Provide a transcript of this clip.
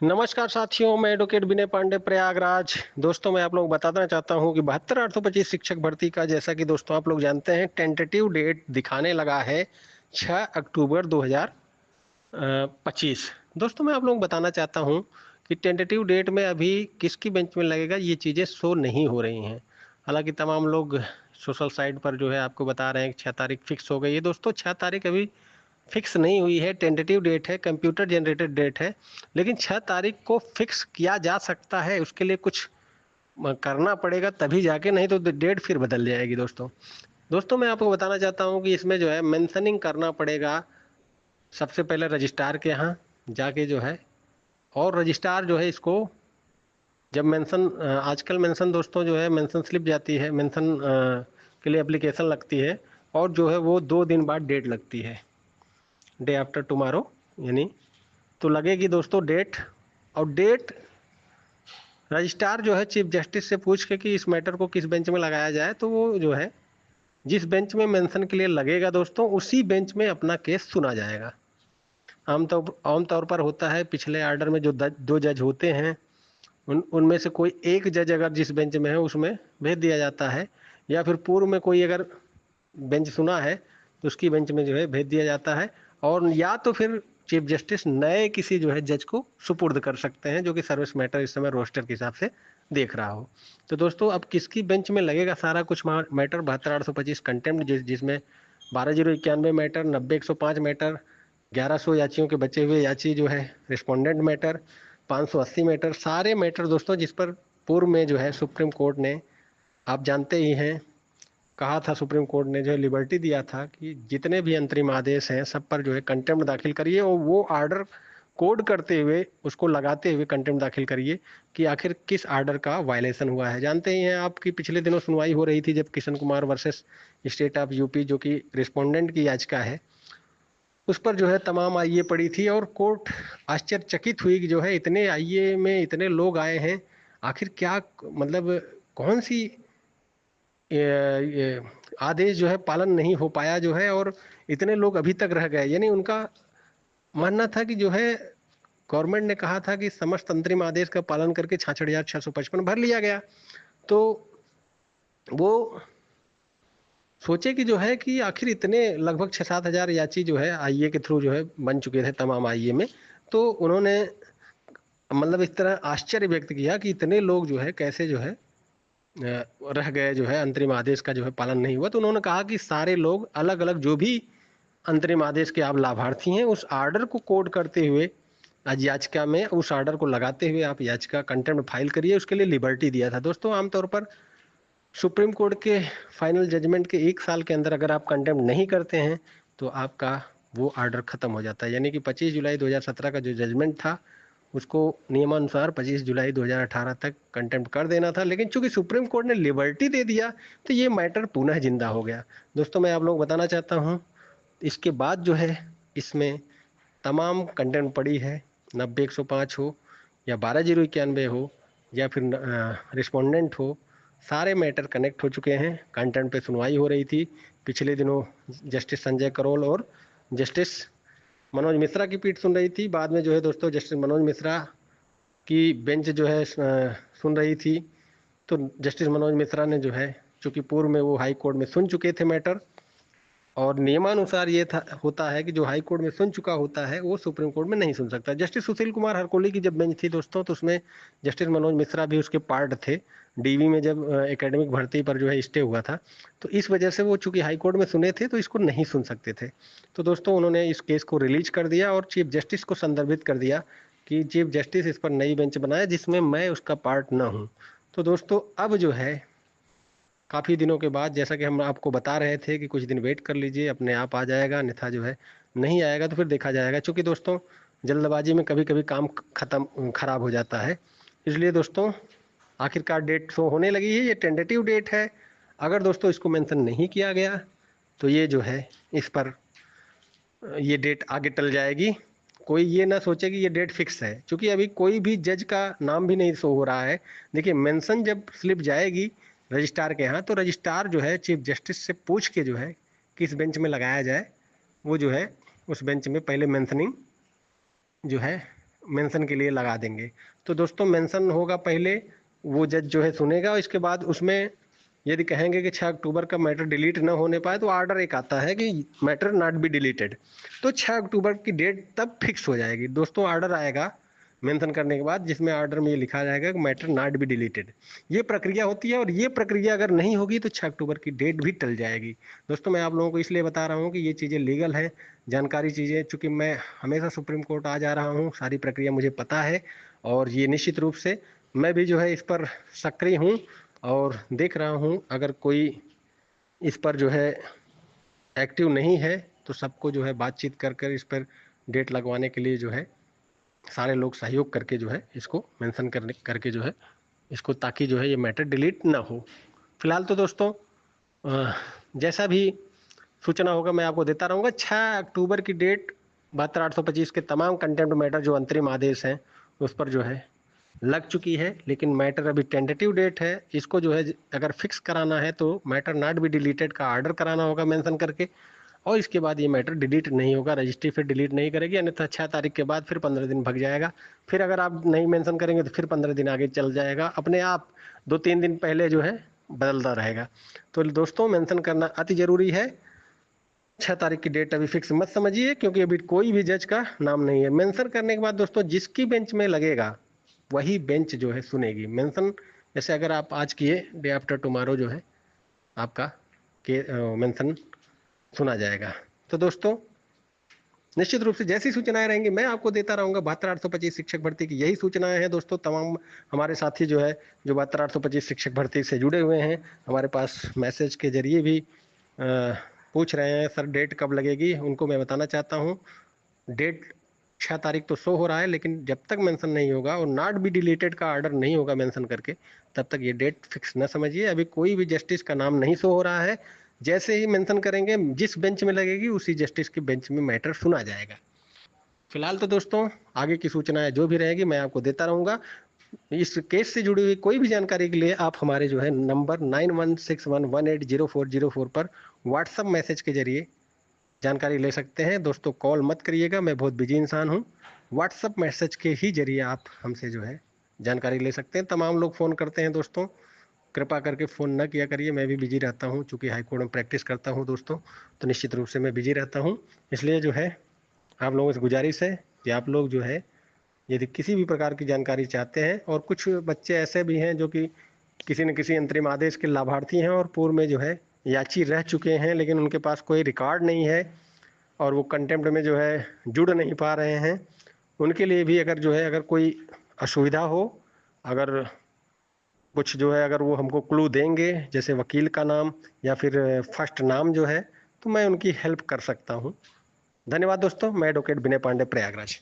नमस्कार साथियों, मैं एडवोकेट विनय पांडे प्रयागराज। दोस्तों, मैं आप लोग बताना चाहता हूं कि 72,825 शिक्षक भर्ती का, जैसा कि दोस्तों आप लोग जानते हैं, टेंटेटिव डेट दिखाने लगा है 6 अक्टूबर 2025। दोस्तों, मैं आप लोग बताना चाहता हूं कि टेंटेटिव डेट में अभी किसकी बेंच में लगेगा, ये चीज़ें शो नहीं हो रही हैं। हालांकि तमाम लोग सोशल साइट पर जो है आपको बता रहे हैं कि 6 तारीख फिक्स हो गई है। दोस्तों, 6 तारीख अभी फिक्स नहीं हुई है, टेंटेटिव डेट है, कंप्यूटर जनरेटेड डेट है। लेकिन 6 तारीख को फिक्स किया जा सकता है, उसके लिए कुछ करना पड़ेगा तभी जाके, नहीं तो डेट फिर बदल जाएगी। दोस्तों दोस्तों मैं आपको बताना चाहता हूँ कि इसमें जो है मेंशनिंग करना पड़ेगा सबसे पहले रजिस्ट्रार के यहाँ जाके जो है। और रजिस्ट्रार जो है इसको जब मेंशन, आजकल मेंशन दोस्तों जो है मेंशन स्लिप जाती है, मेंशन के लिए एप्लीकेशन लगती है, और जो है वो 2 दिन बाद डेट लगती है, डे आफ्टर टुमारो यानी। तो लगेगी दोस्तों डेट। और डेट रजिस्ट्रार जो है चीफ जस्टिस से पूछ के कि इस मैटर को किस बेंच में लगाया जाए, तो वो जो है जिस बेंच में मेंशन के लिए लगेगा दोस्तों, उसी बेंच में अपना केस सुना जाएगा। आमतौर पर होता है, पिछले आर्डर में जो 2 जज होते हैं, उनमें से कोई एक जज अगर जिस बेंच में है उसमें भेज दिया जाता है, या फिर पूर्व में कोई अगर बेंच सुना है तो उसकी बेंच में जो है भेज दिया जाता है। और या तो फिर चीफ जस्टिस नए किसी जो है जज को सुपुर्द कर सकते हैं, जो कि सर्विस मैटर इस समय रोस्टर के हिसाब से देख रहा हो। तो दोस्तों अब किसकी बेंच में लगेगा सारा कुछ मैटर, 72,825 कंटेम्प्ट, जिसमें 12,091 मैटर, 90,105 मैटर, 1,100 याचियों के बचे हुए याची जो है रिस्पोंडेंट मैटर, 580 मैटर, सारे मैटर दोस्तों जिस पर पूर्व में जो है सुप्रीम कोर्ट ने, आप जानते ही हैं, कहा था, सुप्रीम कोर्ट ने जो है लिबर्टी दिया था कि जितने भी अंतरिम आदेश हैं सब पर जो है कंटेम्प्ट दाखिल करिए, और वो आर्डर कोड करते हुए उसको लगाते हुए कंटेम्प्ट दाखिल करिए कि आखिर किस आर्डर का वायलेशन हुआ है। जानते ही हैं आपकी पिछले दिनों सुनवाई हो रही थी जब Kishan Kumar versus state of UP, जो कि रिस्पोंडेंट की याचिका है, उस पर जो है तमाम आईए पड़ी थी, और कोर्ट आश्चर्यचकित हुई कि जो है इतने आईए में इतने लोग आए हैं, आखिर क्या मतलब कौन सी ये आदेश जो है पालन नहीं हो पाया जो है, और इतने लोग अभी तक रह गए। यानी उनका मानना था कि जो है गवर्नमेंट ने कहा था कि समस्त अंतरिम आदेश का पालन करके 66,655 भर लिया गया। तो वो सोचे कि जो है कि आखिर इतने लगभग 6-7 हज़ार याची जो है आईए के थ्रू जो है बन चुके थे तमाम आईए में। तो उन्होंने मतलब इस तरह आश्चर्य व्यक्त किया कि इतने लोग जो है कैसे जो है रह गए, जो है अंतरिम आदेश का जो है पालन नहीं हुआ। तो उन्होंने कहा कि सारे लोग अलग अलग जो भी अंतरिम आदेश के आप लाभार्थी हैं, उस आर्डर को कोड करते हुए आज याचिका में उस आर्डर को लगाते हुए आप याचिका कंटेम्प्ट फाइल करिए। उसके लिए लिबर्टी दिया था दोस्तों। आमतौर पर सुप्रीम कोर्ट के फाइनल जजमेंट के 1 साल के अंदर अगर आप कंटेम्प्ट नहीं करते हैं तो आपका वो आर्डर खत्म हो जाता है। यानी कि 25 जुलाई 2017 का जो जजमेंट था, उसको नियमानुसार 25 जुलाई 2018 तक कंटेम्प्ट कर देना था। लेकिन चूंकि सुप्रीम कोर्ट ने लिबर्टी दे दिया तो ये मैटर पुनः जिंदा हो गया। दोस्तों मैं आप लोग बताना चाहता हूँ, इसके बाद जो है इसमें तमाम कंटेंट पड़ी है, 90,105 हो या 12,091 हो या फिर रिस्पोंडेंट हो, सारे मैटर कनेक्ट हो चुके हैं। कंटेंट पे सुनवाई हो रही थी पिछले दिनों, जस्टिस संजय करोल और जस्टिस मनोज मिश्रा की पीठ सुन रही थी। बाद में जो है दोस्तों जस्टिस मनोज मिश्रा की बेंच जो है सुन रही थी। तो जस्टिस मनोज मिश्रा ने जो है, चूंकि पूर्व में वो हाई कोर्ट में सुन चुके थे मैटर, और नियमानुसार ये था होता है कि जो हाई कोर्ट में सुन चुका होता है वो सुप्रीम कोर्ट में नहीं सुन सकता। जस्टिस सुशील कुमार हरकोली की जब बेंच थी दोस्तों, तो उसमें जस्टिस मनोज मिश्रा भी उसके पार्ट थे। डीवी में जब एकेडमिक भर्ती पर जो है स्टे हुआ था, तो इस वजह से वो चूंकि हाई कोर्ट में सुने थे तो इसको नहीं सुन सकते थे। तो दोस्तों उन्होंने इस केस को रिलीज कर दिया और चीफ जस्टिस को संदर्भित कर दिया कि चीफ जस्टिस इस पर नई बेंच बनाए जिसमें मैं उसका पार्ट न हूँ। तो दोस्तों अब जो है काफ़ी दिनों के बाद, जैसा कि हम आपको बता रहे थे कि कुछ दिन वेट कर लीजिए, अपने आप आ जाएगा, अन्यथा जो है नहीं आएगा तो फिर देखा जाएगा। क्योंकि दोस्तों जल्दबाजी में कभी कभी काम खत्म खराब हो जाता है। इसलिए दोस्तों आखिरकार डेट शो होने लगी है, ये टेंटेटिव डेट है। अगर दोस्तों इसको मेंशन नहीं किया गया तो ये जो है इस पर ये डेट आगे टल जाएगी। कोई ये ना सोचे कि ये डेट फिक्स है, क्योंकि अभी कोई भी जज का नाम भी नहीं शो हो रहा है। देखिए मेंशन जब स्लिप जाएगी रजिस्ट्रार के यहाँ, तो रजिस्ट्रार जो है चीफ जस्टिस से पूछ के जो है किस बेंच में लगाया जाए, वो जो है उस बेंच में पहले मेंशनिंग जो है मेंशन के लिए लगा देंगे। तो दोस्तों मेंशन होगा पहले, वो जज जो है सुनेगा, और इसके बाद उसमें यदि कहेंगे कि 6 अक्टूबर का मैटर डिलीट ना होने पाए तो ऑर्डर एक आता है कि मैटर नॉट बी डिलीटेड। तो 6 अक्टूबर की डेट तब फिक्स हो जाएगी दोस्तों, ऑर्डर आएगा मेंशन करने के बाद, जिसमें ऑर्डर में ये लिखा जाएगा कि मैटर नॉट बी डिलीटेड। ये प्रक्रिया होती है, और ये प्रक्रिया अगर नहीं होगी तो 6 अक्टूबर की डेट भी टल जाएगी। दोस्तों मैं आप लोगों को इसलिए बता रहा हूँ कि ये चीज़ें लीगल है, जानकारी चीज़ें, चूंकि मैं हमेशा सुप्रीम कोर्ट आ जा रहा हूँ, सारी प्रक्रिया मुझे पता है, और ये निश्चित रूप से मैं भी जो है इस पर सक्रिय हूँ और देख रहा हूँ। अगर कोई इस पर जो है एक्टिव नहीं है तो सबको जो है बातचीत कर कर इस पर डेट लगवाने के लिए जो है सारे लोग सहयोग करके जो है इसको मेंशन करने करके जो है इसको, ताकि जो है ये मैटर डिलीट ना हो। फिलहाल तो दोस्तों जैसा भी सूचना होगा मैं आपको देता रहूँगा। 6 अक्टूबर की डेट 72/825 के तमाम कंटेम्प्ट मैटर जो अंतरिम आदेश हैं उस पर जो है लग चुकी है, लेकिन मैटर अभी टेंटेटिव डेट है। इसको जो है अगर फिक्स कराना है तो मैटर नॉट बी डिलीटेड का ऑर्डर कराना होगा मेंशन करके, और इसके बाद ये मैटर डिलीट नहीं होगा, रजिस्ट्री फिर डिलीट नहीं करेगी, अन्यथा 6 तारीख के बाद फिर 15 दिन भग जाएगा। फिर अगर आप नहीं मेंशन करेंगे तो फिर 15 दिन आगे चल जाएगा, अपने आप 2-3 दिन पहले जो है बदलता रहेगा। तो दोस्तों मेंशन करना अति जरूरी है। 6 तारीख की डेट अभी फिक्स मत समझिए, क्योंकि अभी कोई भी जज का नाम नहीं है। मेंशन करने के बाद दोस्तों जिसकी बेंच में लगेगा वही बेंच जो है सुनेगी मेंशन। जैसे अगर आप आज किए, डे आफ्टर टुमारो जो है आपका के मेंशन सुना जाएगा। तो दोस्तों निश्चित रूप से जैसी सूचनाएं रहेंगी मैं आपको देता रहूंगा। 72/825 शिक्षक भर्ती की यही सूचनाएं हैं दोस्तों। तमाम हमारे साथी जो है जो 72/825 शिक्षक भर्ती से जुड़े हुए हैं, हमारे पास मैसेज के जरिए भी पूछ रहे हैं सर डेट कब लगेगी। उनको मैं बताना चाहता हूँ डेट 6 तारीख तो शो हो रहा है, लेकिन जब तक मेंशन नहीं होगा और नॉट बी डिलीटेड का ऑर्डर नहीं होगा मेंशन करके, तब तक ये डेट फिक्स न समझिए। अभी कोई भी जस्टिस का नाम नहीं शो हो रहा है। जैसे ही मेंशन करेंगे जिस बेंच में लगेगी उसी जस्टिस की बेंच में मैटर सुना जाएगा। फिलहाल तो दोस्तों आगे की सूचनाएं जो भी रहेगी मैं आपको देता रहूंगा। इस केस से जुड़ी हुई कोई भी जानकारी के लिए आप हमारे जो है नंबर 9161180404 पर व्हाट्सएप मैसेज के जरिए जानकारी ले सकते हैं। दोस्तों कॉल मत करिएगा, मैं बहुत बिजी इंसान हूँ। व्हाट्सएप मैसेज के ही जरिए आप हमसे जो है जानकारी ले सकते हैं। तमाम लोग फ़ोन करते हैं दोस्तों, कृपा करके फ़ोन न किया करिए, मैं भी बिजी रहता हूँ, चूँकि हाई कोर्ट में प्रैक्टिस करता हूँ दोस्तों, तो निश्चित रूप से मैं बिजी रहता हूँ। इसलिए जो है आप लोगों से गुजारिश है कि आप लोग जो है यदि किसी भी प्रकार की जानकारी चाहते हैं, और कुछ बच्चे ऐसे भी हैं जो कि किसी न किसी अंतरिम आदेश के लाभार्थी हैं और पूर्व में जो है याची रह चुके हैं, लेकिन उनके पास कोई रिकॉर्ड नहीं है और वो कंटेम्प्ट में जो है जुड़ नहीं पा रहे हैं, उनके लिए भी अगर जो है अगर कोई असुविधा हो, अगर कुछ जो है अगर वो हमको क्लू देंगे जैसे वकील का नाम या फिर फर्स्ट नाम जो है, तो मैं उनकी हेल्प कर सकता हूँ। धन्यवाद दोस्तों। मैं एडवोकेट विनय पांडे, प्रयागराज।